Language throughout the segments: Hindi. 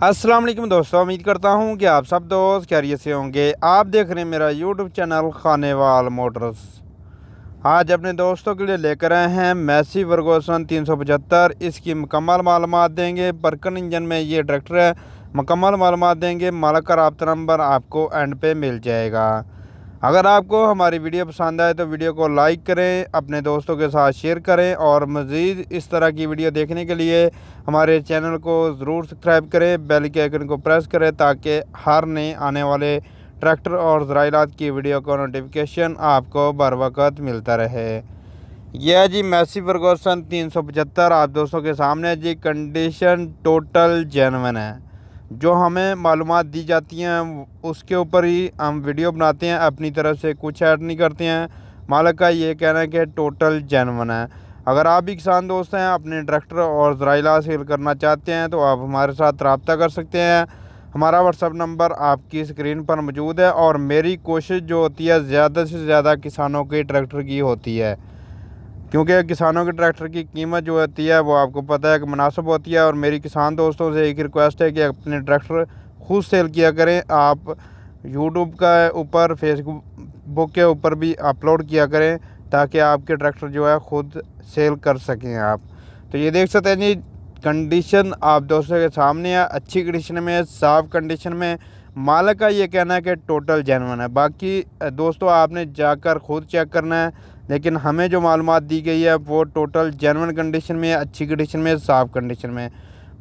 अस्सलाम वालेकुम दोस्तों, उम्मीद करता हूँ कि आप सब दोस्त खैरियत से होंगे। आप देख रहे हैं मेरा यूट्यूब चैनल खानेवाल मोटर्स। आज अपने दोस्तों के लिए लेकर आए हैं मैसी फर्गूसन 375। इसकी मुकम्मल मालूमात देंगे। परकन इंजन में ये ट्रैक्टर है, मुकम्मल मालूमात देंगे। मालिक का राब्ता नंबर आपको एंड पे मिल जाएगा। अगर आपको हमारी वीडियो पसंद आए तो वीडियो को लाइक करें, अपने दोस्तों के साथ शेयर करें और मज़ीद इस तरह की वीडियो देखने के लिए हमारे चैनल को ज़रूर सब्सक्राइब करें, बेल के आइकन को प्रेस करें ताकि हर नए आने वाले ट्रैक्टर और ज़राइलात की वीडियो का नोटिफिकेशन आपको बर वक्त मिलता रहे। यह जी मैसी फर्गूसन 375 आप दोस्तों के सामने जी। कंडीशन टोटल जेन्युइन है। जो हमें मालूमात दी जाती हैं उसके ऊपर ही हम वीडियो बनाते हैं, अपनी तरफ से कुछ ऐड नहीं करते हैं। मालिक का ये कहना है कि टोटल जेन्युइन है। अगर आप भी किसान दोस्त हैं, अपने ट्रैक्टर और ज़राइला सेल करना चाहते हैं तो आप हमारे साथ रब्ता कर सकते हैं। हमारा व्हाट्सअप नंबर आपकी स्क्रीन पर मौजूद है और मेरी कोशिश जो होती है ज़्यादा से ज़्यादा किसानों के ट्रैक्टर की होती है, क्योंकि किसानों के ट्रैक्टर की कीमत जो होती है वो आपको पता है कि मुनासिब होती है। और मेरी किसान दोस्तों से एक रिक्वेस्ट है कि अपने ट्रैक्टर खुद सेल किया करें। आप यूट्यूब का ऊपर, फेसबुक के ऊपर भी अपलोड किया करें ताकि आपके ट्रैक्टर जो है खुद सेल कर सकें आप। तो ये देख सकते हैं जी, कंडीशन आप दोस्तों के सामने है, अच्छी कंडीशन में, साफ़ कंडीशन में। मालिक का ये कहना है कि टोटल जेन्युइन है। बाकी दोस्तों आपने जाकर खुद चेक करना है, लेकिन हमें जो मालूमात दी गई है वो टोटल जेन्युइन कंडीशन में, अच्छी कंडीशन में, साफ़ कंडीशन में।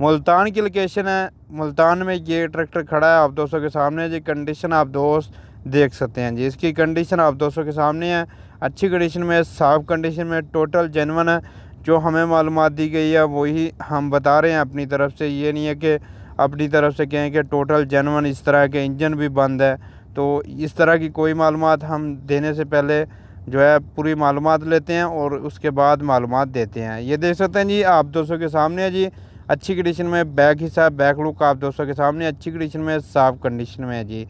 मुल्तान की लोकेशन है, मुल्तान में ये ट्रैक्टर खड़ा है आप दोस्तों के सामने जी। कंडीशन आप दोस्त देख सकते हैं जी, इसकी कंडीशन आप दोस्तों के सामने है, अच्छी कंडीशन में, साफ़ कंडीशन में, टोटल जेन्युइन है। जो हमें मालूमात दी गई है वही हम बता रहे हैं अपनी तरफ से। ये नहीं है कि अपनी तरफ से कहें कि टोटल जेन्युइन, इस तरह के इंजन भी बंद है। तो इस तरह की कोई मालूमात हम देने से पहले जो है पूरी मालूमात लेते हैं और उसके बाद मालूमात देते हैं। ये देख सकते हैं जी, आप दोस्तों के सामने है जी, अच्छी कंडीशन में। बैक हिस्सा, बैक लुक आप दोस्तों के सामने, अच्छी कंडीशन में, साफ़ कंडीशन में है जी।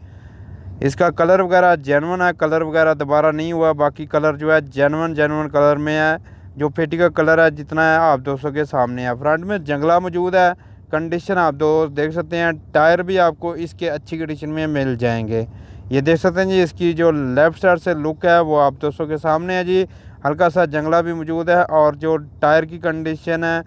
इसका कलर वगैरह जेन्युइन है, कलर वगैरह दोबारा नहीं हुआ। बाकी कलर जो है जेन्युइन कलर में है। जो पेटी का कलर है जितना है आप दोस्तों के सामने है। फ्रंट में जंगला मौजूद है। कंडीशन आप दोस्त देख सकते हैं। टायर भी आपको इसके अच्छी कंडीशन में मिल जाएंगे। ये देख सकते हैं जी, इसकी जो लेफ़्ट साइड से लुक है वो आप दोस्तों के सामने है जी। हल्का सा जंगला भी मौजूद है और जो टायर की कंडीशन है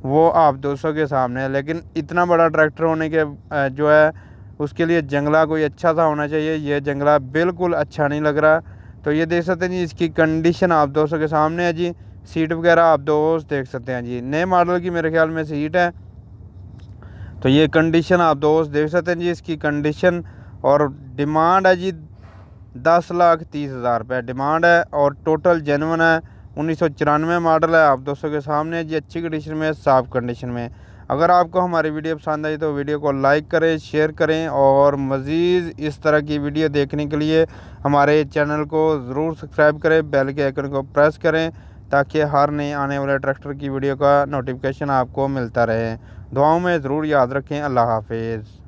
वो आप दोस्तों के सामने है। लेकिन इतना बड़ा ट्रैक्टर होने के जो है उसके लिए जंगला कोई अच्छा सा होना चाहिए। ये जंगला बिल्कुल अच्छा नहीं लग रहा। तो ये देख सकते हैं जी, इसकी कंडीशन आप दोस्तों के सामने है जी। सीट वगैरह आप दोस्त देख सकते हैं जी, नए मॉडल की मेरे ख्याल में सीट है। तो ये कंडीशन आप दोस्त देख सकते हैं जी, इसकी कंडीशन। और डिमांड है जी 10,30,000 रुपये डिमांड है और टोटल जेन्युइन है। 1994 मॉडल है आप दोस्तों के सामने जी, अच्छी कंडीशन में, साफ़ कंडीशन में। अगर आपको हमारी वीडियो पसंद आई तो वीडियो को लाइक करें, शेयर करें और मज़ीद इस तरह की वीडियो देखने के लिए हमारे चैनल को ज़रूर सब्सक्राइब करें, बेल के आइकन को प्रेस करें ताकि हर नए आने वाले ट्रैक्टर की वीडियो का नोटिफिकेशन आपको मिलता रहे। दुआओं में ज़रूर याद रखें। अल्लाह हाफिज़।